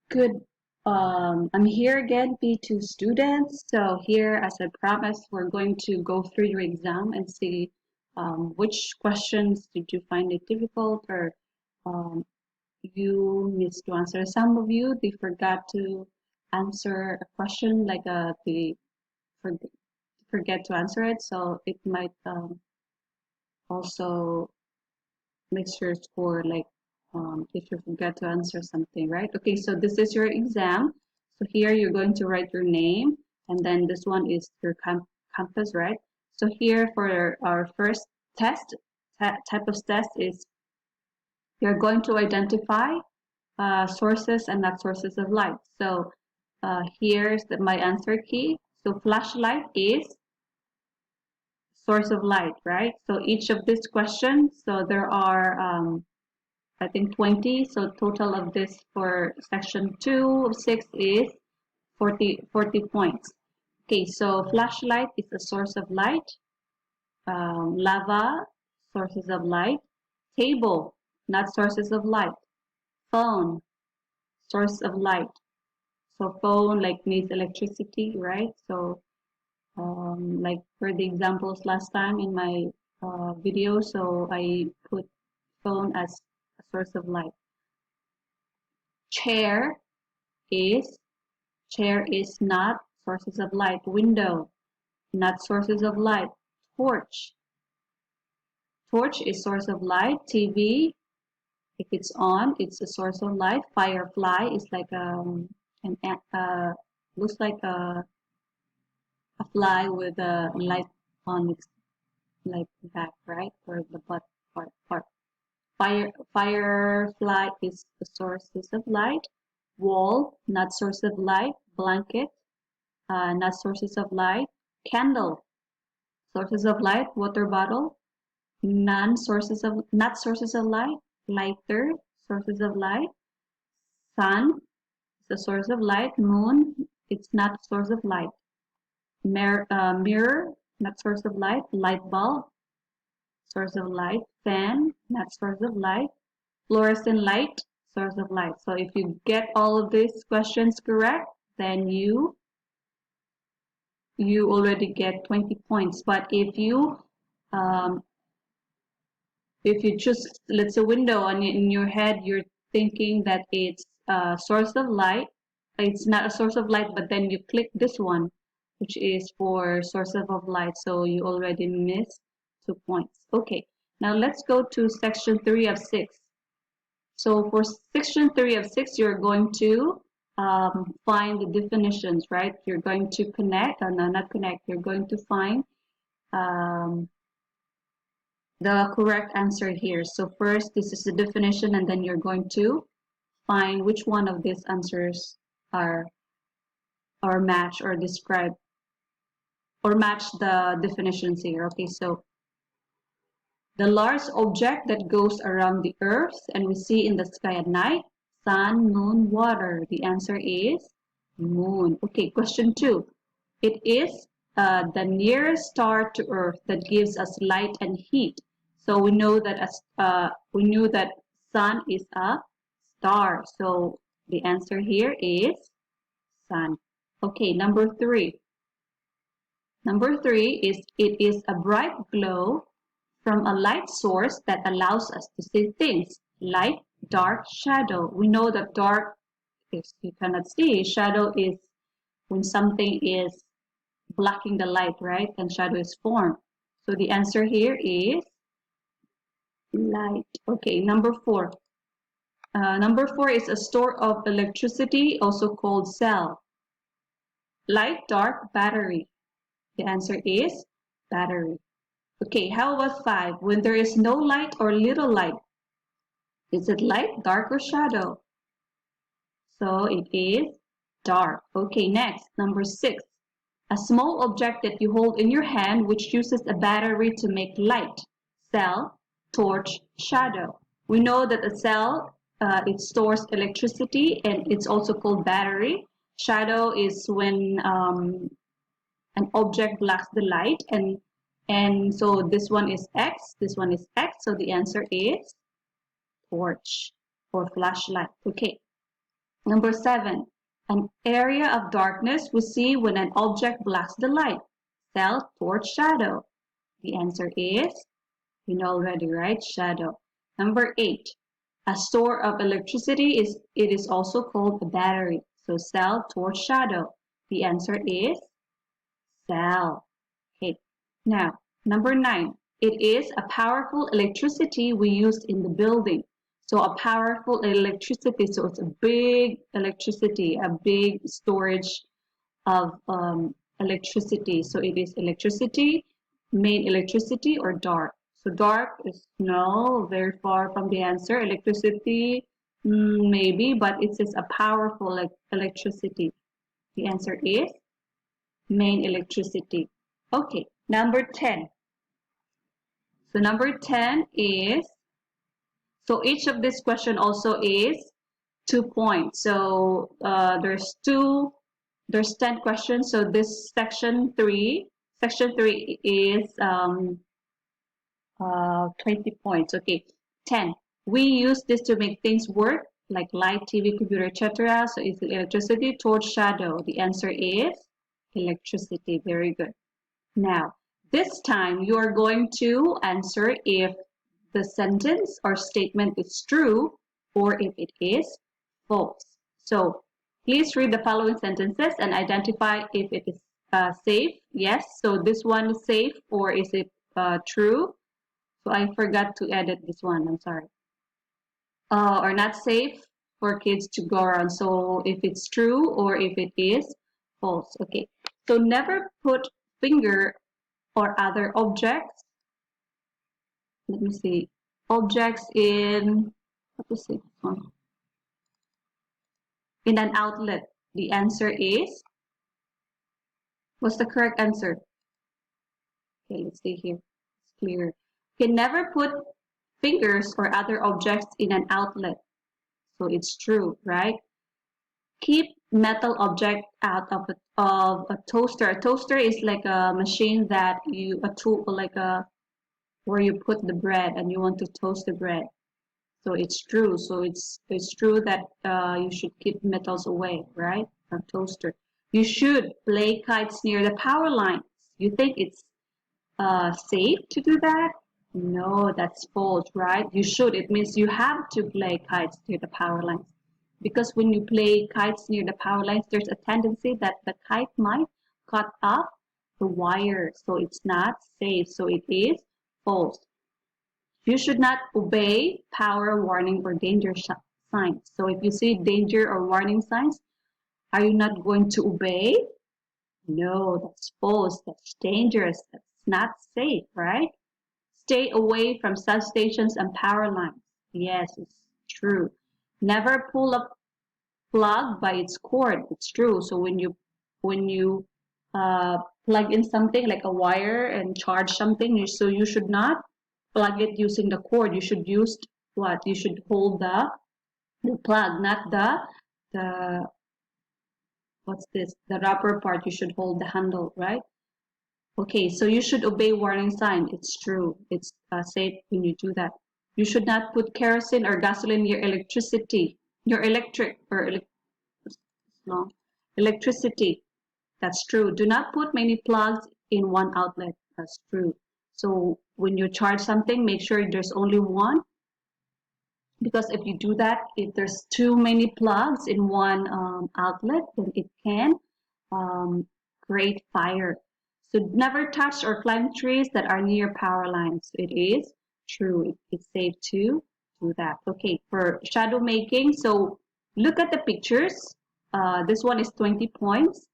Good. I'm here again, P2 students. So here, as I promised, we're going to go through your exam and see which questions did you find it difficult or um, you missed to answer. Some of you, they forgot to answer a question, like they for- forget to answer it. So it might also makes your score like if you forget to answer something, right? Okay, so this is your exam. So here you're going to write your name, and then this one is your campus, right? So here for our first test, type of test is you're going to identify sources and not sources of light. So here's my answer key. So flashlight is source of light, right? So each of these questions, so there are I think 20. So total of this for section 2 of 6 is 40 points. Okay, so flashlight is a source of light. Lava, sources of light. Table, not sources of light. Phone, source of light. So phone like needs electricity, right? So like for the examples last time in my video, so I put phone as a source of light. Chair is Chair is not sources of light. Window, not sources of light. Torch. Torch is source of light. TV, if it's on, it's a source of light. Firefly is like an looks like a fly with a light on its like back, right? Or the butt part. Firefly is the sources of light. Wall, not source of light. Blanket, not sources of light. Candle, sources of light. Water bottle, not sources of light. Lighter, sources of light. Sun is a source of light. Moon, it's not a source of light. Mirror, not source of light. Light bulb, source of light. Fan, not source of light. Fluorescent light, source of light. So if you get all of these questions correct, then you already get 20 points. But um, if you choose, let's say, window, and in your head you're thinking that it's a source of light, it's not a source of light, but then you click this one, which is for source of light, so you already missed 2 points. Okay, now let's go to section 3 of 6. So for section 3 of 6, you're going to find the definitions, right? You're going to connect, no, not connect, you're going to find um, the correct answer here. So first, this is the definition, and then you're going to find which one of these answers are match or describe or match the definitions here. Okay, so the large object that goes around the earth and we see in the sky at night, sun, moon, water. The answer is moon. Okay, question 2. It is the nearest star to earth that gives us light and heat. So we know that we knew that sun is a star. So the answer here is sun. Okay, number 3. Number 3 is it is a bright glow from a light source that allows us to see things. Light, dark, shadow. We know that dark is you cannot see. Shadow is when something is blocking the light, right? And shadow is formed. So the answer here is light. Okay, number 4. Number 4 is a store of electricity, also called cell. Light, dark, battery. The answer is battery. Okay, how about 5? When there is no light or little light, is it light, dark, or shadow? So it is dark. Okay, next, number 6. A small object that you hold in your hand which uses a battery to make light. Cell, torch, shadow. We know that a cell, it stores electricity and it's also called battery. Shadow is when an object blocks the light, and so this one is X, this one is X, so the answer is torch or flashlight. Okay, Number 7. An area of darkness we see when an object blocks the light. Cell, torch, shadow. The answer is, you know already, right? Shadow. Number 8. A store of electricity is also called a battery. So cell, torch, shadow. The answer is cell. Okay. Now, number 9. It is a powerful electricity we use in the building. So a powerful electricity, so it's a big electricity, a big storage of electricity. So it is electricity, main electricity, or dark. So dark is no, very far from the answer. Electricity, maybe, but it says a powerful electricity. The answer is main electricity. Okay, number 10. So number 10 is, so each of this question also is 2 points. So there's 10 questions. So this section 3 is 20 points. Okay, 10. We use this to make things work, like light, TV, computer, etc. So it's electricity, torch, shadow. The answer is electricity. Very good. Now, this time you are going to answer if the sentence or statement is true or if it is false. So please read the following sentences and identify if it is safe. Yes, so this one is safe, or is it true? So I forgot to edit this one, I'm sorry. Or not safe for kids to go around. So if it's true or if it is false. Okay, so never put finger or other objects. Let me see. Objects in, what to say? In an outlet. The answer is, what's the correct answer? Okay, let's see here. It's clear. You can never put fingers or other objects in an outlet. So it's true, right? Keep metal object out of a toaster. A toaster is like a machine that a tool, like where you put the bread and you want to toast the bread. So it's true. So it's true that you should keep metals away, right, from toaster. You should play kites near the power lines. You think it's safe to do that? No, that's false, right? You should. It means you have to play kites near the power lines. Because when you play kites near the power lines, there's a tendency that the kite might cut off the wire. So it's not safe. So it is false. You should not obey power warning or danger signs. So if you see danger or warning signs, are you not going to obey? No, that's false. That's dangerous. That's not safe, right? Stay away from substations and power lines. Yes, it's true. Never pull a plug by its cord. It's true. So when you plug in something like a wire and charge something, so you should not plug it using the cord. You should use what? You should hold the plug, not the what's this? The rubber part. You should hold the handle, right? Okay, so you should obey warning sign. It's true. It's safe when you do that. You should not put kerosene or gasoline in your electricity. Your electric or electricity. That's true. Do not put many plugs in one outlet. That's true. So when you charge something, make sure there's only one. Because if you do that, if there's too many plugs in one outlet, then it can create fire. So never touch or climb trees that are near power lines. It is true. It's safe to do that. Okay, for shadow making, so look at the pictures. This one is 20 points.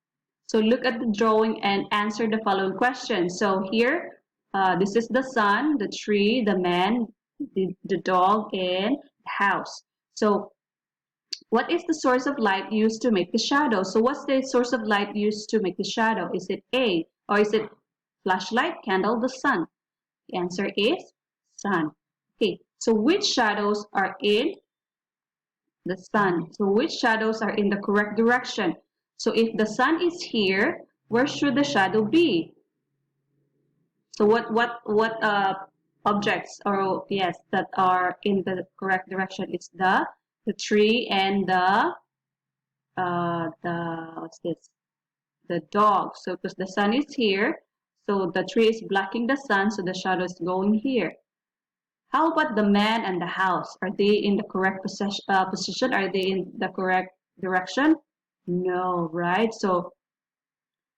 So look at the drawing and answer the following questions. So here, this is the sun, the tree, the man, the dog, and the house. So what is the source of light used to make the shadow? So what's the source of light used to make the shadow? Is it A, or is it flashlight, candle, the sun? The answer is sun. Okay, so which shadows are in the sun? So which shadows are in the correct direction? So if the sun is here, where should the shadow be? So what objects, or yes, that are in the correct direction? It's the tree and the what's this? The dog. So because the sun is here, so the tree is blocking the sun, so the shadow is going here. How about the man and the house? Are they in the correct position? Are they in the correct direction? No, right? So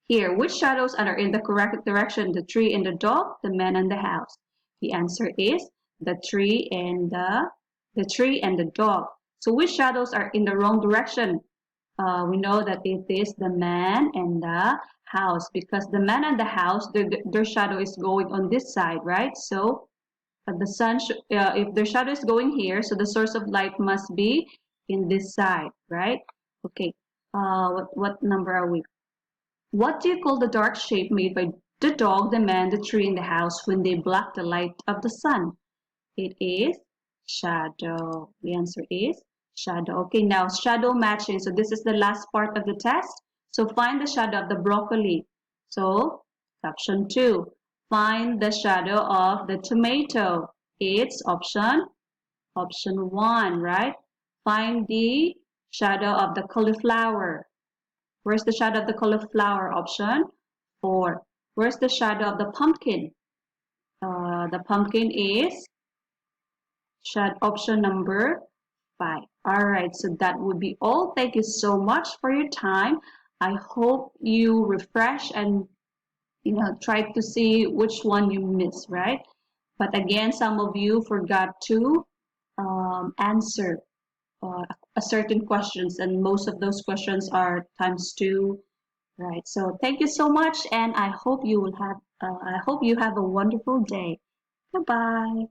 here, which shadows are in the correct direction? The tree and the dog, the man and the house. The answer is the tree and the dog. So which shadows are in the wrong direction? We know that it is the man and the house because the man and the house, their shadow is going on this side, right? So the sun, if their shadow is going here, so the source of light must be in this side, right? Okay. What number are we? What do you call the dark shape made by the dog, the man, the tree, and the house when they block the light of the sun? It is shadow. The answer is shadow. Okay, now shadow matching. So this is the last part of the test. So find the shadow of the broccoli. So option 2. Find the shadow of the tomato. It's option 1, right? Find the shadow of the cauliflower. Where's the shadow of the cauliflower? Option 4. Where's the shadow of the pumpkin? The pumpkin is option number 5. All right, so that would be all. Thank you so much for your time. I hope you refresh and try to see which one you missed, right? But again, some of you forgot to answer a certain questions, and most of those questions are times 2, right? So thank you so much, and I hope you have a wonderful day. Goodbye.